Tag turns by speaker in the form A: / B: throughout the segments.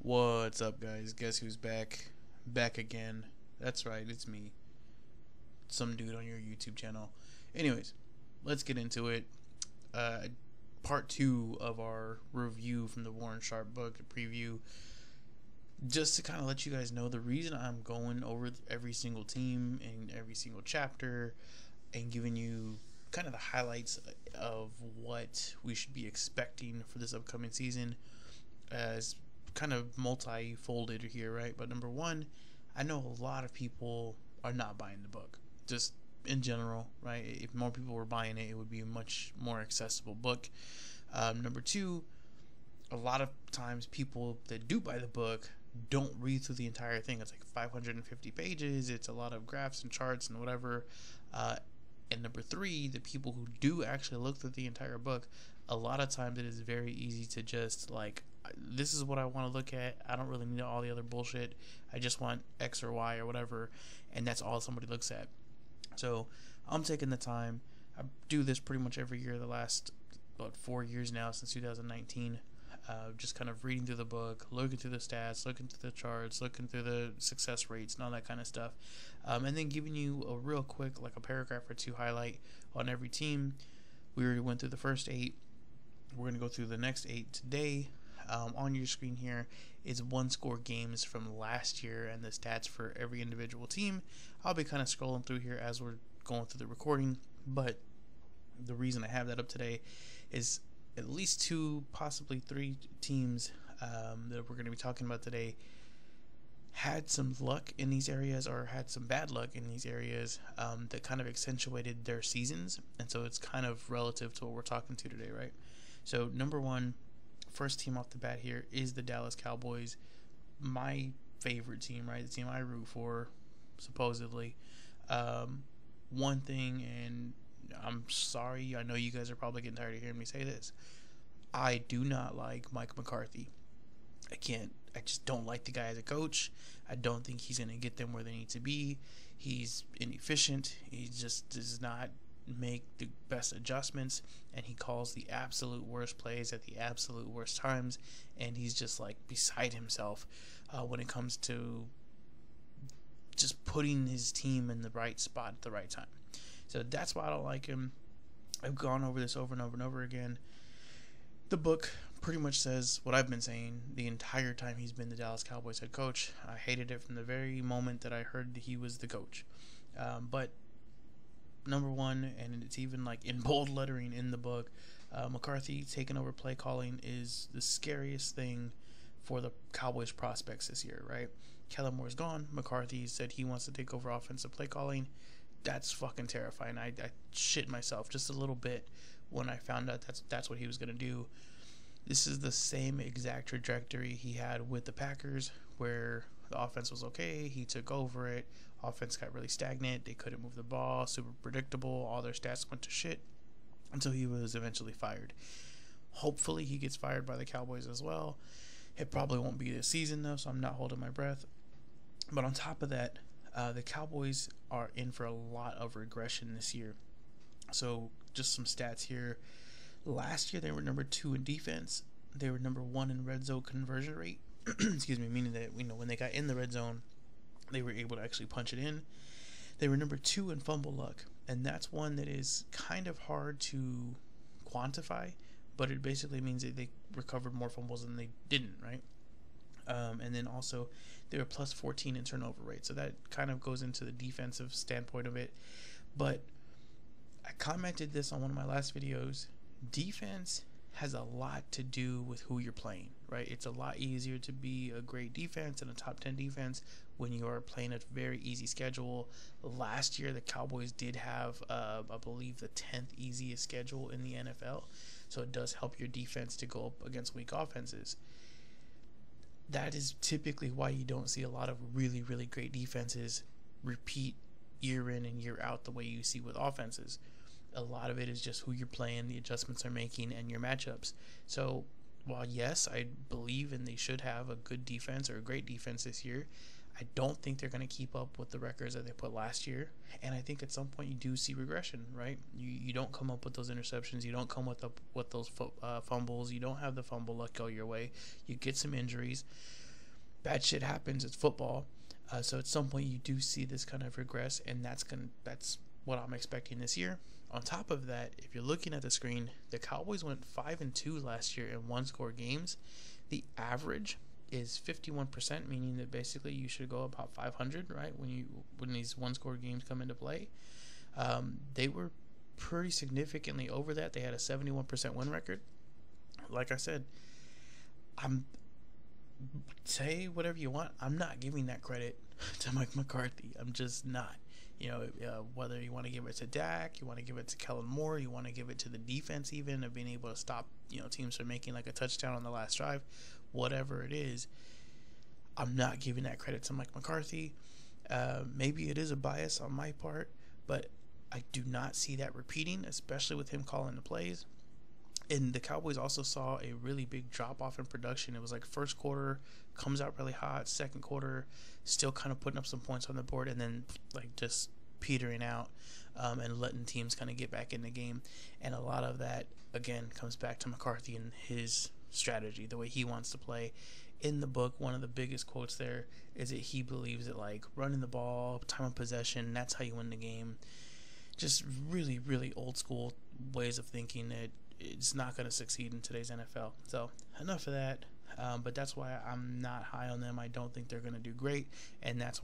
A: What's up, guys? Guess who's back? Back again. That's right, it's me. Some dude on your YouTube channel. Anyways, let's get into it. Part 2 of our review from the Warren Sharp book, the preview. Just to kind of let you guys know, the reason I'm going over every single team and every single chapter and giving you kind of the highlights of what we should be expecting for this upcoming season is kind of multi-folded here, right? But number one, I know a lot of people are not buying the book, just in general, right? If more people were buying it, it would be a much more accessible book. Number two, a lot of times people that do buy the book don't read through the entire thing. It's like 550 pages. It's a lot of graphs and charts and whatever. And number three, the people who do actually look through the entire book, a lot of times it is very easy to just like, this is what I want to look at. I don't really need all the other bullshit. I just want X or Y or whatever. And that's all somebody looks at. So I'm taking the time. I do this pretty much every year, the last, 4 years now, since 2019. Just kind of reading through the book, looking through the stats, looking through the charts, looking through the success rates and all that kind of stuff. And then giving you a real quick, like a paragraph or two highlight on every team. We already went through the first 8. We're going to go through the next 8 today. On your screen here is one score games from last year and the stats for every individual team. I'll be kind of scrolling through here as we're going through the recording, but the reason I have that up today is at least 2, possibly 3 teams that we're going to be talking about today had some luck in these areas or had some bad luck in these areas that kind of accentuated their seasons, and so it's kind of relative to what we're talking to today, right? So number one, first team off the bat here is the Dallas Cowboys, my favorite team, right? The team I root for, supposedly. One thing, and I'm sorry, I know you guys are probably getting tired of hearing me say this, I do not like Mike McCarthy. I just don't like the guy as a coach. I don't think he's going to get them where they need to be. He's inefficient. He just does not make the best adjustments, and he calls the absolute worst plays at the absolute worst times, and he's just like beside himself when it comes to just putting his team in the right spot at the right time. So that's why I don't like him. I've gone over this over and over and over again. The book pretty much says what I've been saying the entire time he's been the Dallas Cowboys head coach. I hated it from the very moment that I heard that he was the coach. But number one, and it's even like in bold lettering in the book, McCarthy taking over play calling is the scariest thing for the Cowboys prospects this year, right? Kellen Moore's gone. McCarthy said he wants to take over offensive play calling. That's fucking terrifying. I shit myself just a little bit when I found out that's what he was going to do. This is the same exact trajectory he had with the Packers, where the offense was okay, he took over it, offense got really stagnant, they couldn't move the ball, super predictable, all their stats went to shit until he was eventually fired. Hopefully he gets fired by the Cowboys as well. It probably won't be this season though, so I'm not holding my breath. But on top of that, the Cowboys are in for a lot of regression this year. So just some stats here. Last year they were number 2 in defense. They were number 1 in red zone conversion rate. Excuse me, meaning that when they got in the red zone, they were able to actually punch it in. They were number 2 in fumble luck, and that's one that is kind of hard to quantify, but it basically means that they recovered more fumbles than they didn't, right? And then also they were plus 14 in turnover rate, so that kind of goes into the defensive standpoint of it. But I commented this on one of my last videos. Defense has a lot to do with who you're playing, right? It's a lot easier to be a great defense and a top 10 defense when you are playing a very easy schedule. Last year, the Cowboys did have, I believe, the 10th easiest schedule in the NFL, so it does help your defense to go up against weak offenses. That is typically why you don't see a lot of really, really great defenses repeat year in and year out the way you see with offenses. A lot of it is just who you're playing, the adjustments they're making, and your matchups. So while yes, I believe and they should have a good defense or a great defense this year, I don't think they're going to keep up with the records that they put last year. And I think at some point you do see regression, right? You don't come up with those interceptions. You don't come with those fumbles. You don't have the fumble luck go your way. You get some injuries. bad shit happens. It's football. So at some point you do see this kind of regress, and that's what I'm expecting this year. On top of that, if you're looking at the screen, the Cowboys went 5-2 last year in one-score games. The average is 51%, meaning that basically you should go about 500, right? When these one-score games come into play, they were pretty significantly over that. They had a 71% win record. Like I said, say whatever you want, I'm not giving that credit to Mike McCarthy. I'm just not. Whether you want to give it to Dak, you want to give it to Kellen Moore, you want to give it to the defense even of being able to stop, teams from making like a touchdown on the last drive, whatever it is, I'm not giving that credit to Mike McCarthy. Maybe it is a bias on my part, but I do not see that repeating, especially with him calling the plays. And the Cowboys also saw a really big drop off in production. It was like first quarter comes out really hot, second quarter still kind of putting up some points on the board, and then like just petering out and letting teams kind of get back in the game. And a lot of that again comes back to McCarthy and his strategy, the way he wants to play. In the book, one of the biggest quotes there is that he believes that like running the ball, time of possession, that's how you win the game. Just really, really old school ways of thinking that it's not going to succeed in today's NFL. So enough of that. But that's why I'm not high on them. I don't think they're going to do great, and that's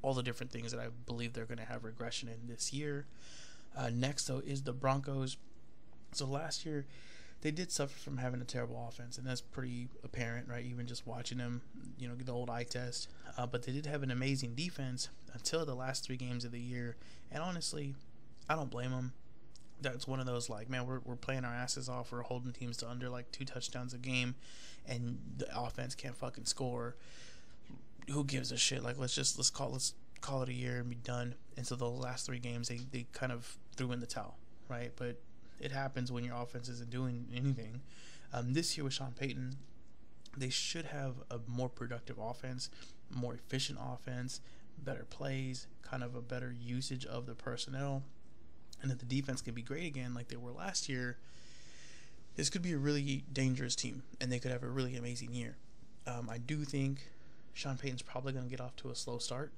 A: all the different things that I believe they're going to have regression in this year. Next, though, is the Broncos. So last year, they did suffer from having a terrible offense, and that's pretty apparent, right? Even just watching them, the old eye test. But they did have an amazing defense until the last 3 games of the year, and honestly, I don't blame them. That's one of those like, man, we're playing our asses off. We're holding teams to under like 2 touchdowns a game, and the offense can't fucking score. Who gives a shit? Like, let's call it a year and be done. And so the last 3 games, they kind of threw in the towel, right? But it happens when your offense isn't doing anything. This year with Sean Payton, they should have a more productive offense, more efficient offense, better plays, kind of a better usage of the personnel. And if the defense can be great again like they were last year, this could be a really dangerous team, and they could have a really amazing year. I do think Sean Payton's probably going to get off to a slow start,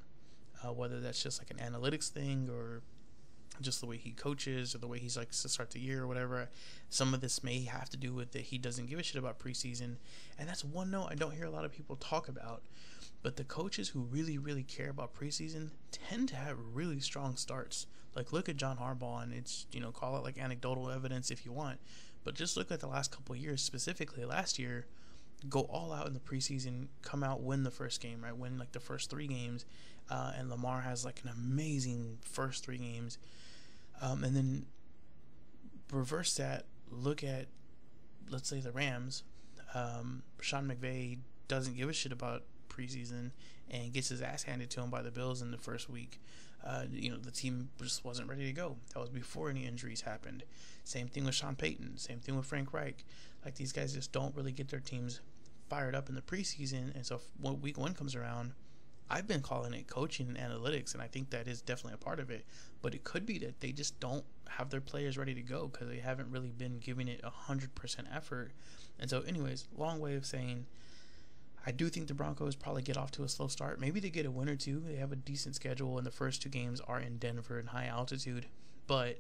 A: whether that's just like an analytics thing or just the way he coaches or the way he's like to start the year or whatever. Some of this may have to do with that he doesn't give a shit about preseason, and that's one note I don't hear a lot of people talk about. But the coaches who really, really care about preseason tend to have really strong starts. Like, look at John Harbaugh, and it's, call it like anecdotal evidence if you want. But just look at the last couple of years, specifically last year, go all out in the preseason, come out, win the first game, right? Win like the first 3 games. And Lamar has like an amazing first 3 games. And then reverse that, look at, let's say, the Rams. Sean McVay doesn't give a shit about preseason and gets his ass handed to him by the Bills in the first week. The team just wasn't ready to go. That was before any injuries happened. Same thing with Sean Payton. Same thing with Frank Reich. Like, these guys just don't really get their teams fired up in the preseason. And so when week 1 comes around, I've been calling it coaching and analytics, and I think that is definitely a part of it. But it could be that they just don't have their players ready to go because they haven't really been giving it 100% effort. And so anyways, long way of saying, I do think the Broncos probably get off to a slow start. Maybe they get a win or 2. They have a decent schedule, and the first 2 games are in Denver and high altitude. But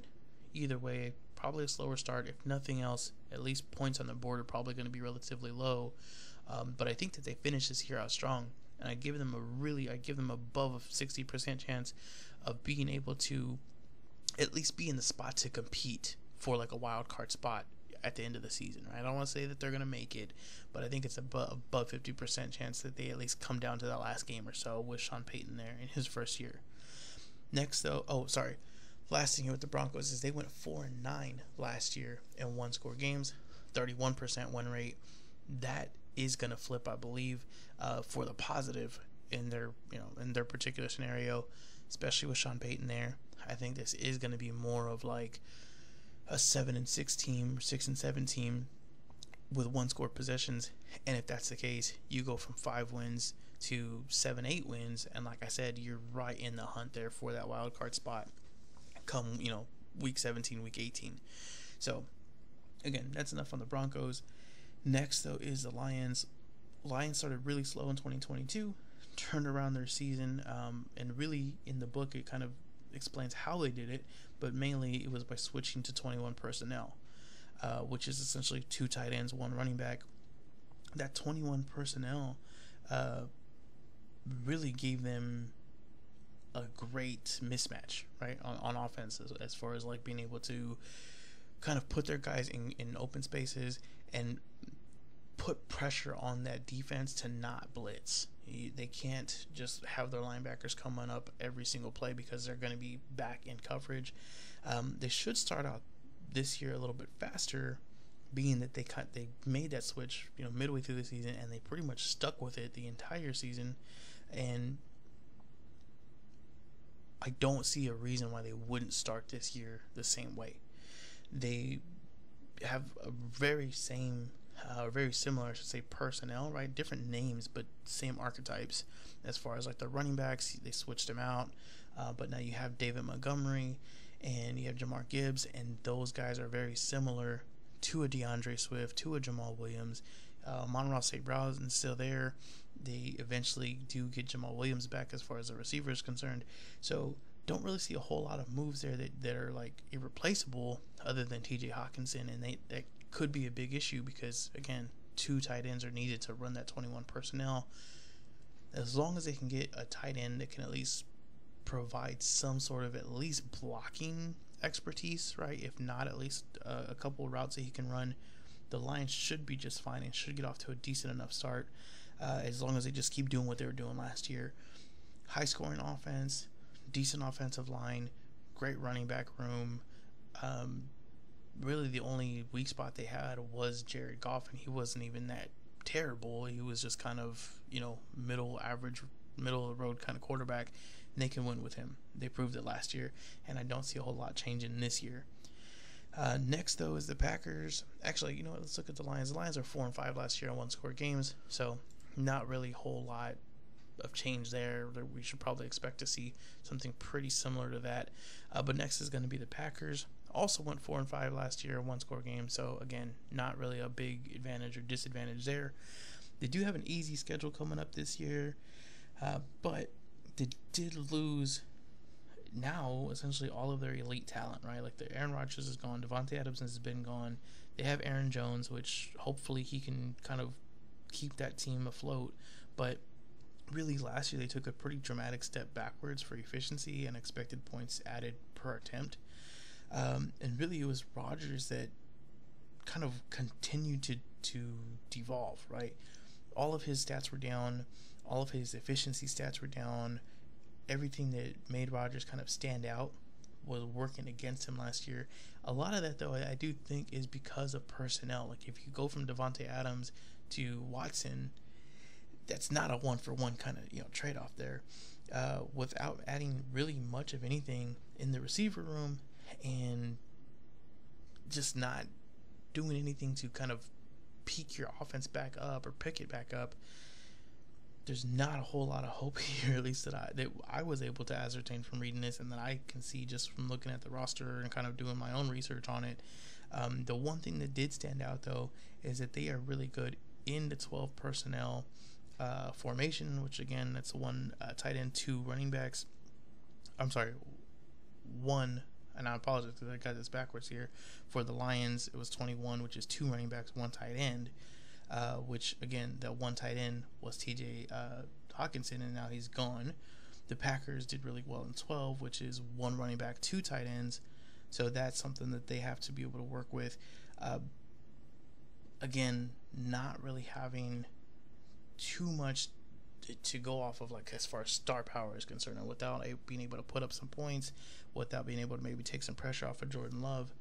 A: either way, probably a slower start. If nothing else, at least points on the board are probably going to be relatively low. But I think that they finish this year out strong, and I give them above a 60% chance of being able to at least be in the spot to compete for like a wild card spot at the end of the season, right? I don't want to say that they're going to make it, but I think it's above 50% chance that they at least come down to that last game or so with Sean Payton there in his first year. Next, though, last thing here with the Broncos is they went 4-9 last year in one-score games, 31% win rate. That is going to flip, I believe, for the positive in their particular scenario, especially with Sean Payton there. I think this is going to be more of like a 7-6 team, 6-7 team with one-score possessions. And if that's the case, you go from 5 wins to 7-8 wins, and like I said, you're right in the hunt there for that wild card spot come week 17, week 18. So again, that's enough on the Broncos. Next, though, is the Lions. Lions started really slow in 2022, turned around their season, and really in the book it kind of explains how they did it, but mainly it was by switching to 21 personnel, which is essentially 2 tight ends, 1 running back. That 21 personnel really gave them a great mismatch, right, on offense, as far as like being able to kind of put their guys in open spaces and put pressure on that defense to not blitz. They can't just have their linebackers coming up every single play because they're going to be back in coverage. They should start out this year a little bit faster, being that they made that switch, midway through the season, and they pretty much stuck with it the entire season. And I don't see a reason why they wouldn't start this year the same way. They have a very similar, I should say, personnel, right? Different names, but same archetypes. As far as like the running backs, they switched them out, but now you have David Montgomery and you have Jamar Gibbs, and those guys are very similar to a DeAndre Swift, to a Jamal Williams. Monroe St. Brown is still there. They eventually do get Jamal Williams back as far as the receiver is concerned. So don't really see a whole lot of moves there that are like irreplaceable, other than TJ Hawkinson, and that could be a big issue because, again, 2 tight ends are needed to run that 21 personnel. As long as they can get a tight end that can at least provide some sort of at least blocking expertise, right? If not, at least a couple of routes that he can run, the Lions should be just fine and should get off to a decent enough start, as long as they just keep doing what they were doing last year. High scoring offense, decent offensive line, great running back room. Really the only weak spot they had was Jared Goff, and he wasn't even that terrible. He was just kind of, middle of the road kind of quarterback, and they can win with him. They proved it last year, and I don't see a whole lot changing this year. Next, though, is the Packers. Actually, let's look at the Lions. The Lions are 4-5 last year on 1-score games, so not really a whole lot of change there. We should probably expect to see something pretty similar to that. But next is going to be the Packers. Also went 4-5 last year, 1-score game. So again, not really a big advantage or disadvantage there. They do have an easy schedule coming up this year, but they did lose now essentially all of their elite talent, right? Like the Aaron Rodgers is gone, Devontae Adams has been gone. They have Aaron Jones, which hopefully he can kind of keep that team afloat. But really, last year they took a pretty dramatic step backwards for efficiency and expected points added per attempt. And really, it was Rodgers that kind of continued to devolve, right? All of his stats were down. All of his efficiency stats were down. Everything that made Rodgers kind of stand out was working against him last year. A lot of that, though, I do think is because of personnel. Like, if you go from Devontae Adams to Watson, that's not a one-for-one kind of trade-off there. Without adding really much of anything in the receiver room and just not doing anything to kind of peak your offense back up or pick it back up, there's not a whole lot of hope here, at least that I was able to ascertain from reading this, and that I can see just from looking at the roster and kind of doing my own research on it. The one thing that did stand out, though, is that they are really good in the 12 personnel formation, which again, that's 1 tight end, 2 running backs. I'm sorry, 1, and I apologize because I got this backwards here. For the Lions, it was 21, which is 2 running backs, 1 tight end. Which again, that 1 tight end was TJ Hawkinson, and now he's gone. The Packers did really well in 12, which is 1 running back, 2 tight ends. So that's something that they have to be able to work with. Again, not really having too much to go off of, like, as far as star power is concerned, and without being able to put up some points, without being able to maybe take some pressure off of Jordan Love,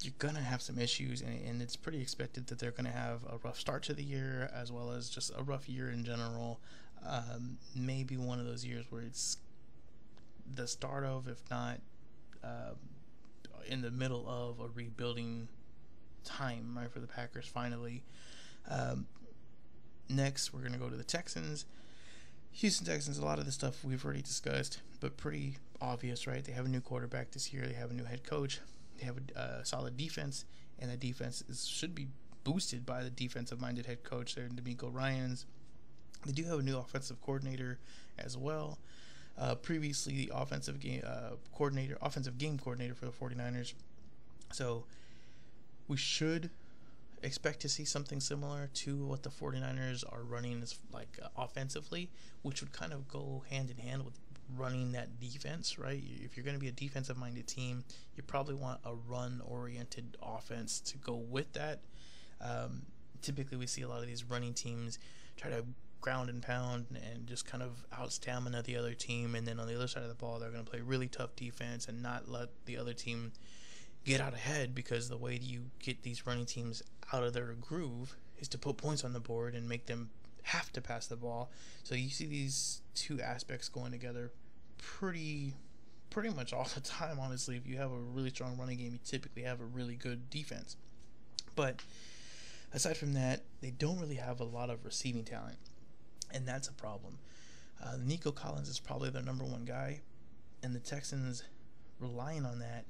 A: you're going to have some issues, and it's pretty expected that they're going to have a rough start to the year, as well as just a rough year in general. Maybe one of those years where it's the start of, if not in the middle of, a rebuilding time, right, for the Packers finally. Next, we're going to go to the Texans. Houston Texans, a lot of the stuff we've already discussed, but pretty obvious, right? They have a new quarterback this year. They have a new head coach. They have a solid defense, and that defense should be boosted by the defensive-minded head coach there, D'Amico Ryans. They do have a new offensive coordinator as well. Previously, the offensive game coordinator for the 49ers. So we should expect to see something similar to what the 49ers are running as offensively, which would kind of go hand in hand with running that defense, right? If you're going to be a defensive minded team, you probably want a run oriented offense to go with that. Typically we see a lot of these running teams try to ground and pound and just kind of out stamina the other team, and then on the other side of the ball they're going to play really tough defense and not let the other team get out ahead, because the way you get these running teams out of their groove is to put points on the board and make them have to pass the ball. So you see these two aspects going together pretty much all the time, honestly. If you have a really strong running game, you typically have a really good defense. But aside from that, they don't really have a lot of receiving talent, and that's a problem. Nico Collins is probably their number one guy, and the Texans relying on that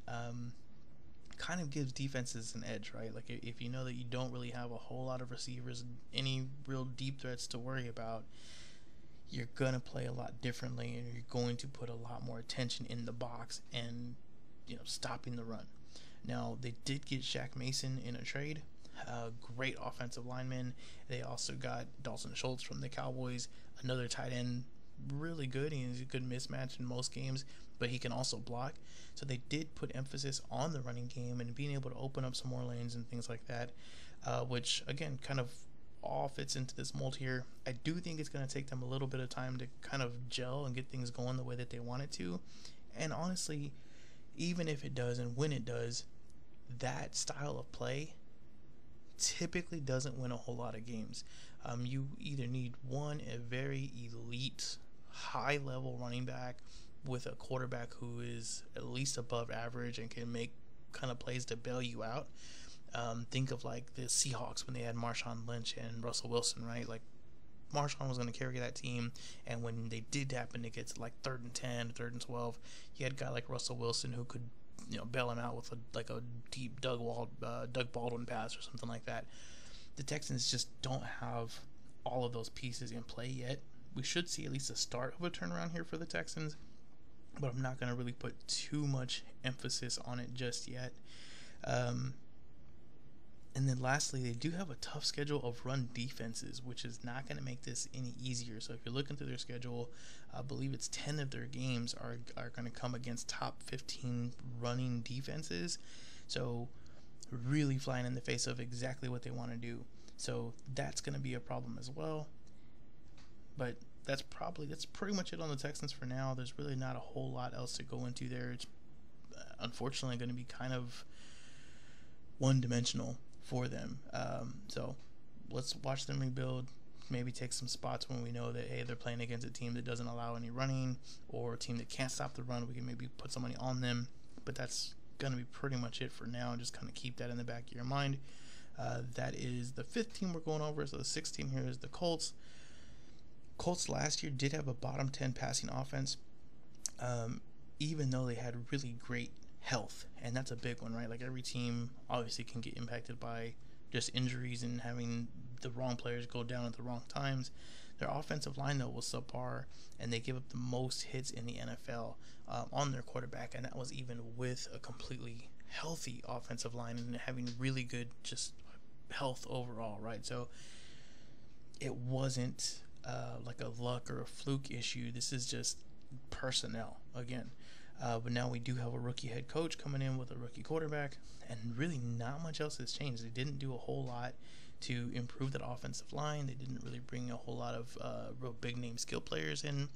A: kind of gives defenses an edge, right? Like if you know that you don't really have a whole lot of receivers, any real deep threats to worry about, you're going to play a lot differently, and you're going to put a lot more attention in the box and, stopping the run. Now, they did get Shaq Mason in a trade, great offensive lineman. They also got Dalton Schultz from the Cowboys, another tight end, really good. He's a good mismatch in most games, but he can also block. So they did put emphasis on the running game and being able to open up some more lanes and things like that, which again kind of all fits into this mold here. I do think it's going to take them a little bit of time to kind of gel and get things going the way that they want it to. And honestly, even if it does and when it does, that style of play typically doesn't win a whole lot of games. You either need a very elite, high-level running back with a quarterback who is at least above average and can make kind of plays to bail you out. Think of like the Seahawks when they had Marshawn Lynch and Russell Wilson, right? Like Marshawn was going to carry that team, and when they did happen to get to like 3rd and 10, 3rd and 12, you had a guy like Russell Wilson who could bail him out with a deep Doug Baldwin pass or something like that. The Texans just don't have all of those pieces in play yet. We should see at least a start of a turnaround here for the Texans, but I'm not going to really put too much emphasis on it just yet. And then lastly, they do have a tough schedule of run defenses, which is not going to make this any easier. So if you're looking through their schedule, I believe it's 10 of their games are going to come against top 15 running defenses. So really flying in the face of exactly what they want to do. So that's going to be a problem as well. But that's pretty much it on the Texans for now. There's really not a whole lot else to go into there. It's unfortunately going to be kind of one-dimensional for them. So let's watch them rebuild, maybe take some spots when we know that, hey, they're playing against a team that doesn't allow any running, or a team that can't stop the run. We can maybe put some money on them, but that's going to be pretty much it for now. Just kind of keep that in the back of your mind. That is the 5th team we're going over. So the 6th team here is the Colts. Colts last year did have a bottom 10 passing offense, even though they had really great health, and that's a big one, right? Like every team obviously can get impacted by just injuries and having the wrong players go down at the wrong times. Their offensive line though was subpar, and they give up the most hits in the NFL on their quarterback, and that was even with a completely healthy offensive line and having really good just health overall, right? So it wasn't like a luck or a fluke issue. This is just personnel again. But now we do have a rookie head coach coming in with a rookie quarterback, and really not much else has changed. They didn't do a whole lot to improve that offensive line. They didn't really bring a whole lot of real big name skill players in,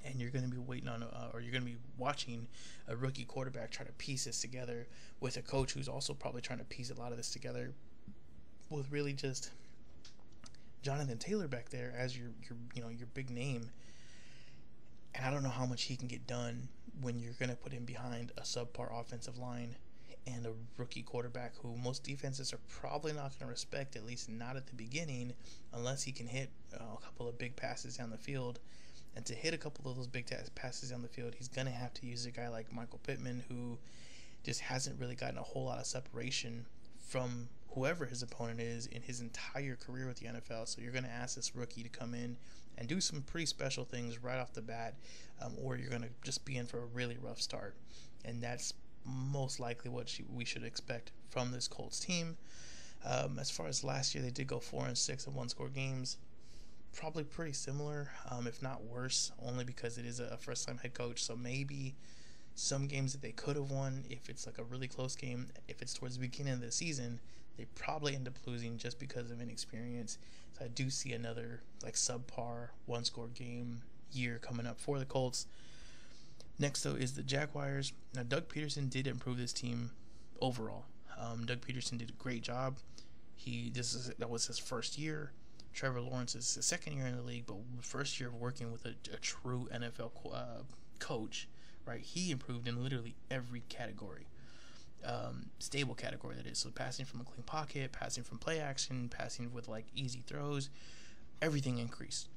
A: and you're going to be waiting on, or you're going to be watching a rookie quarterback try to piece this together with a coach who's also probably trying to piece a lot of this together with really just Jonathan Taylor back there as your big name. And I don't know how much he can get done when you're going to put him behind a subpar offensive line and a rookie quarterback who most defenses are probably not going to respect, at least not at the beginning, unless he can hit a couple of big passes down the field. And to hit a couple of those big passes down the field, he's going to have to use a guy like Michael Pittman, who just hasn't really gotten a whole lot of separation from whoever his opponent is in his entire career with the NFL. So you're going to ask this rookie to come in and do some pretty special things right off the bat, or you're going to just be in for a really rough start. And that's most likely what we should expect from this Colts team. As far as last year, they did go 4-6 in one-score games. Probably pretty similar, if not worse, only because it is a first-time head coach. So maybe some games that they could have won, if it's like a really close game, if it's towards the beginning of the season, they probably end up losing just because of inexperience. So I do see another like subpar one-score game year coming up for the Colts. Next, though, is the Jaguars. Now, Doug Peterson did improve this team overall. Doug Peterson did a great job. That was his first year. Trevor Lawrence is his second year in the league, but first year of working with a true NFL coach, right? He improved in literally every category, stable category that is. So passing from a clean pocket, passing from play action, passing with like easy throws, everything increased.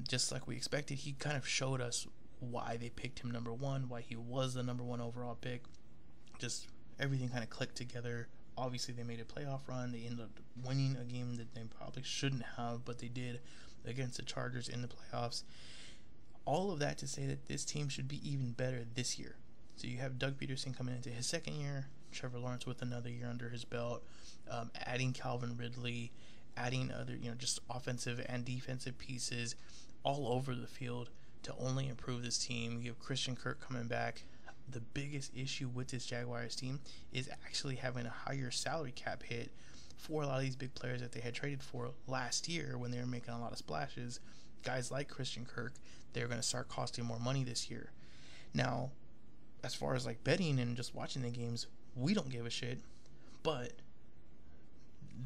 A: Just like we expected, he kind of showed us why they picked him number one, why he was the number one overall pick. Just everything kind of clicked together. Obviously, they made a playoff run. They ended up winning a game that they probably shouldn't have, but they did against the Chargers in the playoffs. All of that to say that this team should be even better this year. So you have Doug Peterson coming into his second year, Trevor Lawrence with another year under his belt, adding Calvin Ridley, adding other, just offensive and defensive pieces all over the field to only improve this team. You have Christian Kirk coming back. The biggest issue with this Jaguars team is actually having a higher salary cap hit for a lot of these big players that they had traded for last year when they were making a lot of splashes. Guys like Christian Kirk, they're going to start costing more money this year. Now, as far as like betting and just watching the games, we don't give a shit, but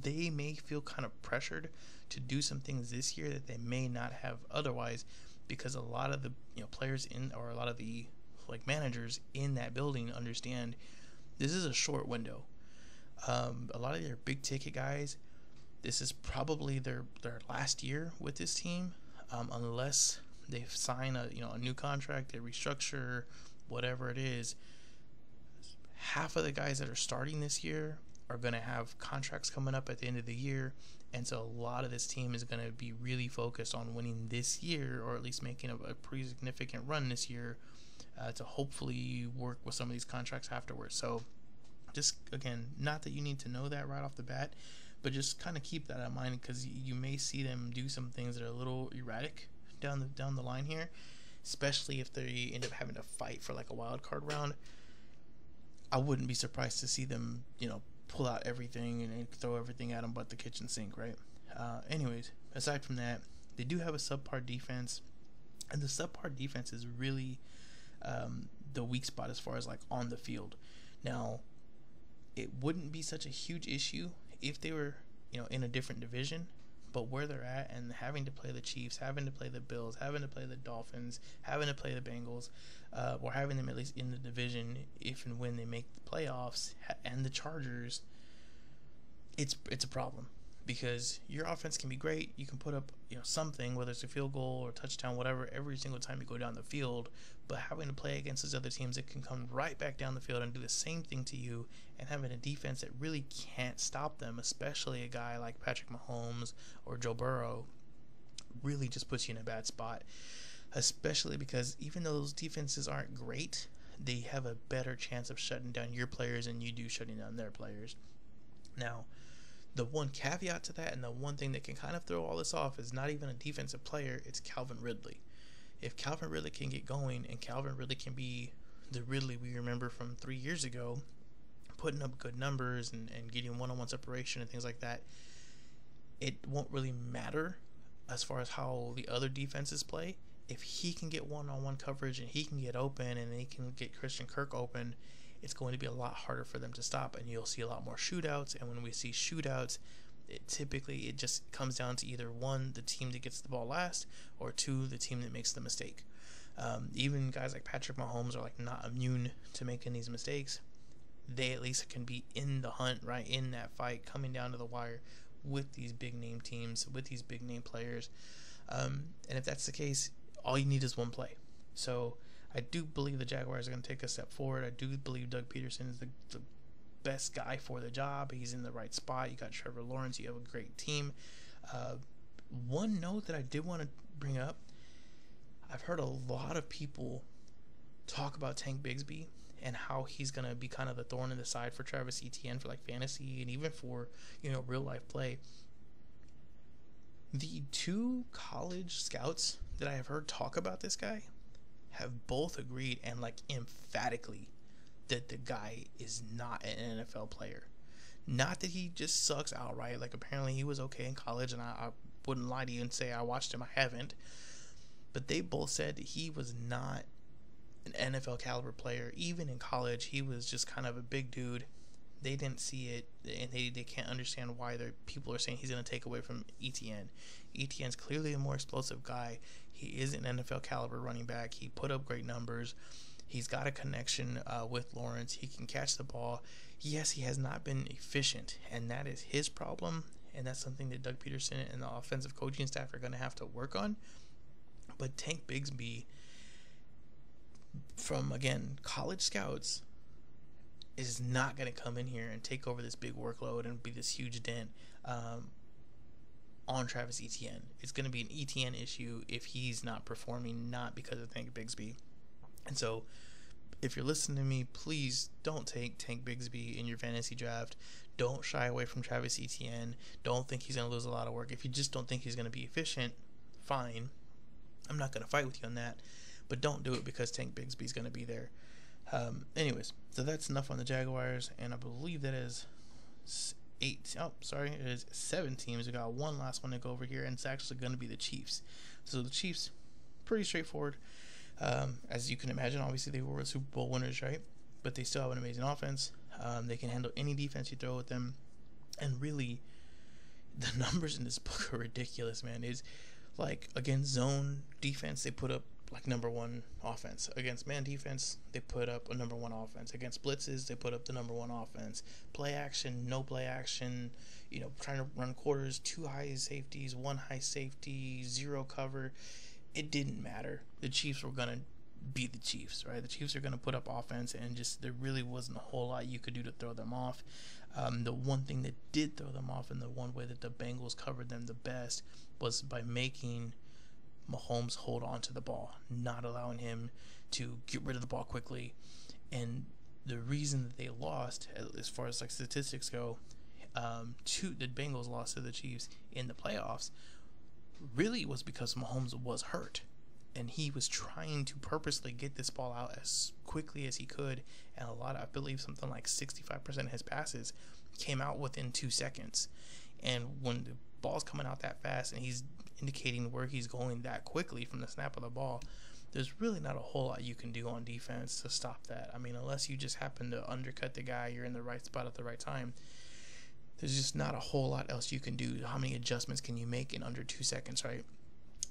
A: they may feel kind of pressured to do some things this year that they may not have otherwise, because a lot of the players or a lot of the like managers in that building understand this is a short window. A lot of their big ticket guys, this is probably their last year with this team, unless they sign a new contract, they restructure, whatever it is. Half of the guys that are starting this year are going to have contracts coming up at the end of the year, and so a lot of this team is going to be really focused on winning this year, or at least making a pretty significant run this year, to hopefully work with some of these contracts afterwards. So just, again, not that you need to know that right off the bat, but just kind of keep that in mind, because you may see them do some things that are a little erratic down the line here, especially if they end up having to fight for like a wild card round. I wouldn't be surprised to see them, pull out everything and throw everything at them but the kitchen sink, right? Anyways, aside from that, they do have a subpar defense, and the subpar defense is really the weak spot as far as like on the field. Now, it wouldn't be such a huge issue if they were, in a different division, but where they're at and having to play the Chiefs, having to play the Bills, having to play the Dolphins, having to play the Bengals, or having them at least in the division if and when they make the playoffs, and the Chargers, it's a problem, because your offense can be great. You can put up something, whether it's a field goal or a touchdown, whatever, every single time you go down the field, but having to play against those other teams that can come right back down the field and do the same thing to you, and having a defense that really can't stop them, especially a guy like Patrick Mahomes or Joe Burrow, really just puts you in a bad spot, especially because even though those defenses aren't great, they have a better chance of shutting down your players than you do shutting down their players. Now, the one caveat to that, and the one thing that can kind of throw all this off, is not even a defensive player, it's Calvin Ridley. If Calvin Ridley can get going, and Calvin Ridley can be the Ridley we remember from 3 years ago, putting up good numbers and getting one-on-one separation and things like that, it won't really matter as far as how the other defenses play. If he can get one-on-one coverage and he can get open and he can get Christian Kirk open, it's going to be a lot harder for them to stop, and you'll see a lot more shootouts. And when we see shootouts, it just comes down to either one, the team that gets the ball last, or two, the team that makes the mistake. Even guys like Patrick Mahomes are like not immune to making these mistakes. They at least can be in the hunt, right, in that fight, coming down to the wire with these big name teams, with these big name players. And if that's the case, all you need is one play. So I do believe the Jaguars are going to take a step forward. I do believe Doug Peterson is the best guy for the job. He's in the right spot. You got Trevor Lawrence. You have a great team. One note that I did want to bring up, I've heard a lot of people talk about Tank Bigsby and how he's going to be kind of the thorn in the side for Travis Etienne for like fantasy and even for, real life play. The two college scouts that I have heard talk about this guy have both agreed and like emphatically that the guy is not an NFL player. Not that he just sucks outright. Like apparently he was okay in college, and I wouldn't lie to you and say I watched him. I haven't. But they both said that he was not an NFL caliber player. Even in college, he was just kind of a big dude. They didn't see it, and they can't understand why people are saying he's going to take away from Etienne. Etienne's clearly a more explosive guy. He is an NFL caliber running back. He put up great numbers. He's got a connection with Lawrence. He can catch the ball. Yes, he has not been efficient, and that is his problem, and that's something that Doug Peterson and the offensive coaching staff are going to have to work on. But Tank Bigsby, from, again, college scouts, is not going to come in here and take over this big workload and be this huge dent on Travis Etienne. It's going to be an Etienne issue if he's not performing, not because of Tank Bigsby. And so, if you're listening to me, please don't take Tank Bigsby in your fantasy draft. Don't shy away from Travis Etienne. Don't think he's going to lose a lot of work. If you just don't think he's going to be efficient, fine. I'm not going to fight with you on that. But don't do it because Tank Bigsby is going to be there. Anyways, so that's enough on the Jaguars. And I believe that is 8. Oh, sorry. It is 7 teams. We got one last one to go over here. And it's actually going to be the Chiefs. So the Chiefs, pretty straightforward. As you can imagine, obviously they were Super Bowl winners, right? But they still have an amazing offense. They can handle any defense you throw at them. And really, the numbers in this book are ridiculous, man. It's like, against zone defense, they put up like #1 offense. Against man defense, they put up a #1 offense. Against blitzes, they put up the #1 offense. Play action, no play action, trying to run quarters, 2 high safeties, 1 high safety, 0 cover. It didn't matter. The Chiefs were going to be the Chiefs, right? The Chiefs are going to put up offense, and just there really wasn't a whole lot you could do to throw them off. The one thing that did throw them off, and the one way that the Bengals covered them the best, was by making Mahomes hold on to the ball, not allowing him to get rid of the ball quickly. And the reason that they lost, as far as like statistics go, the Bengals lost to the Chiefs in the playoffs, really was because Mahomes was hurt, and he was trying to purposely get this ball out as quickly as he could, and I believe something like 65% of his passes came out within 2 seconds. And when the ball's coming out that fast and he's indicating where he's going that quickly from the snap of the ball, there's really not a whole lot you can do on defense to stop that. I mean, unless you just happen to undercut the guy, you're in the right spot at the right time, there's just not a whole lot else you can do. How many adjustments can you make in under 2 seconds, right?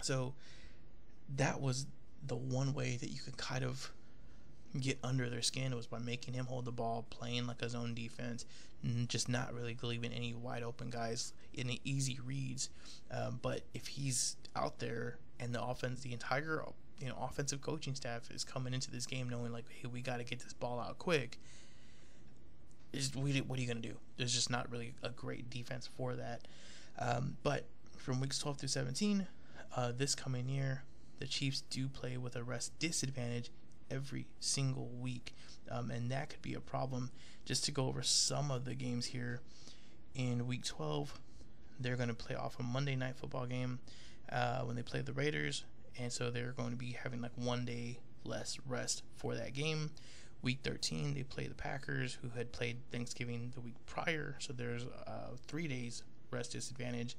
A: So that was the one way that you could kind of get under their skin, was by making him hold the ball, playing like a zone defense, and just not really leaving any wide open guys in the easy reads. But if he's out there and the entire offensive coaching staff is coming into this game knowing like, hey, we got to get this ball out quick, what are you going to do? There's just not really a great defense for that. But from weeks 12 through 17, this coming year, the Chiefs do play with a rest disadvantage every single week, and that could be a problem. Just to go over some of the games here, in week 12, they're going to play off a Monday Night Football game when they play the Raiders, and so they're going to be having like 1 day less rest for that game. Week 13, they play the Packers, who had played Thanksgiving the week prior, so there's 3 days rest disadvantage.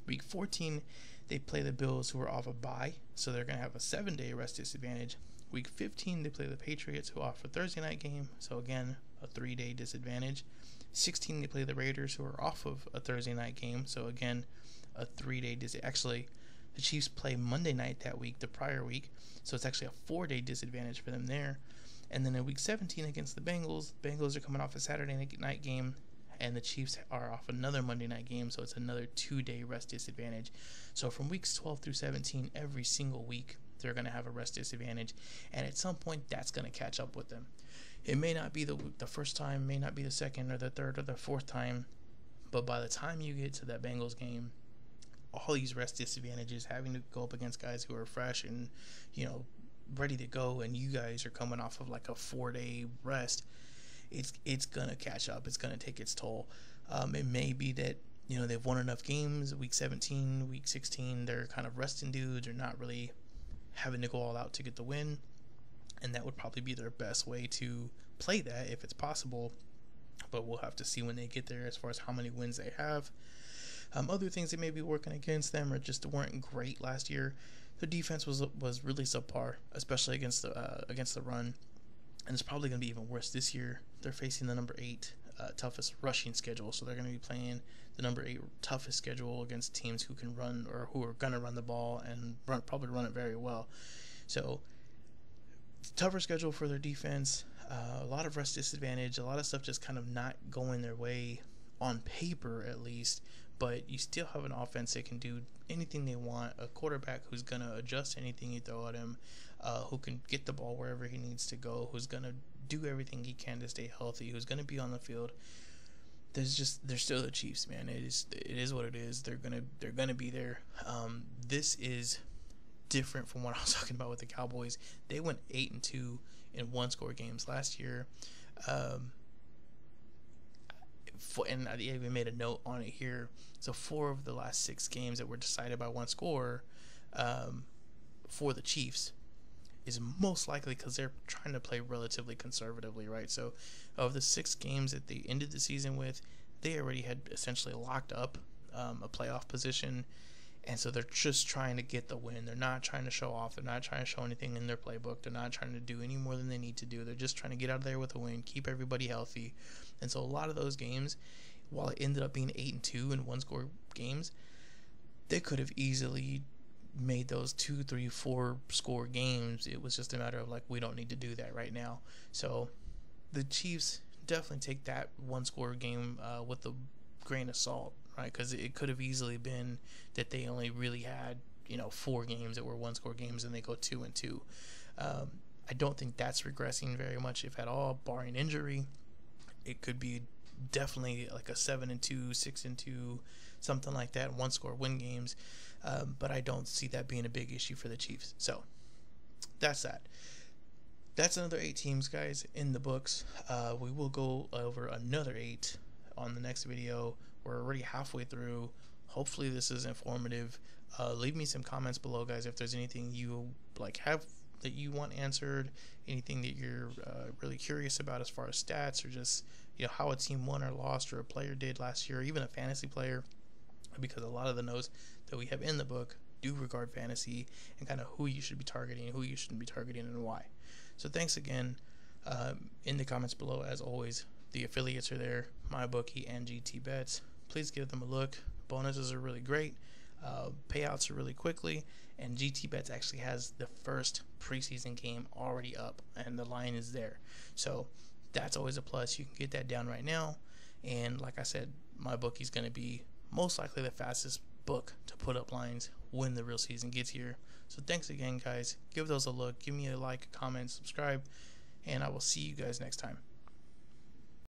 A: Week 14, they play the Bills, who are off a bye, so they're going to have a 7-day rest disadvantage. Week 15, they play the Patriots, who are off a Thursday night game, so again, a 3-day disadvantage. 16, they play the Raiders, who are off of a Thursday night game, so again, a 3-day disadvantage. Actually, the Chiefs play Monday night that week, the prior week, so it's actually a 4-day disadvantage for them there. And then in week 17 against the Bengals are coming off a Saturday night game, and the Chiefs are off another Monday night game, so it's another 2-day rest disadvantage. So from weeks 12 through 17, every single week, they're going to have a rest disadvantage, and at some point, that's going to catch up with them. It may not be the first time, may not be the second or the third or the fourth time, but by the time you get to that Bengals game, all these rest disadvantages, having to go up against guys who are fresh and, ready to go, and you guys are coming off of like a 4-day rest, it's gonna catch up. It's gonna take its toll. It may be that they've won enough games, week 17, week 16, they're kind of resting dudes or not really having to go all out to get the win, and that would probably be their best way to play that if it's possible. But we'll have to see when they get there as far as how many wins they have. Other things that may be working against them or just weren't great last year. Their defense was really subpar, especially against the run, and it's probably going to be even worse this year. They're facing the number 8 toughest rushing schedule, so they're going to be playing the number 8 toughest schedule against teams who can run or who are going to run the ball and probably run it very well. So tougher schedule for their defense, a lot of rest disadvantage, a lot of stuff just kind of not going their way on paper at least, but you still have an offense that can do anything they want, a quarterback who's going to adjust anything you throw at him, who can get the ball wherever he needs to go, who's going to do everything he can to stay healthy, who's going to be on the field. They're still the Chiefs, man. It is what it is. They're gonna be there. This is different from what I was talking about with the Cowboys. They went 8-2 in 1-score games last year. And I even made a note on it here. So 4 of the last 6 games that were decided by 1 score for the Chiefs is most likely because they're trying to play relatively conservatively, right? So of the 6 games that they ended the season with, they already had essentially locked up a playoff position, and so they're just trying to get the win. They're not trying to show off. They're not trying to show anything in their playbook. They're not trying to do any more than they need to do. They're just trying to get out of there with a win, keep everybody healthy. And so a lot of those games, while it ended up being 8-2 in 1-score games, they could have easily made those 2, 3, 4 score games. It was just a matter of we don't need to do that right now. So the Chiefs definitely take that 1-score game with a grain of salt, right? Because it could have easily been that they only really had 4 games that were 1-score games and they go 2-2. I don't think that's regressing very much, if at all, barring injury. It could be definitely like a 7-2, 6-2, something like that, 1-score win games. But I don't see that being a big issue for the Chiefs. So that's that. That's another 8 teams, guys, in the books. We will go over another 8 on the next video. We're already halfway through. Hopefully this is informative. Leave me some comments below, guys, if there's anything you have that you want answered, anything that you're really curious about as far as stats, or just how a team won or lost, or a player did last year, or even a fantasy player, because a lot of the notes that we have in the book do regard fantasy and kind of who you should be targeting, who you shouldn't be targeting, and why. So thanks again. In the comments below, as always, the affiliates are there, MyBookie and GTBets. Please give them a look. Bonuses are really great. Payouts are really quickly, and GTBets actually has the first preseason game already up, and the line is there. So that's always a plus. You can get that down right now, and like I said, MyBookie is going to be most likely the fastest book to put up lines when the real season gets here. So thanks again, guys. Give those a look. Give me a like, comment, subscribe, and I will see you guys next time.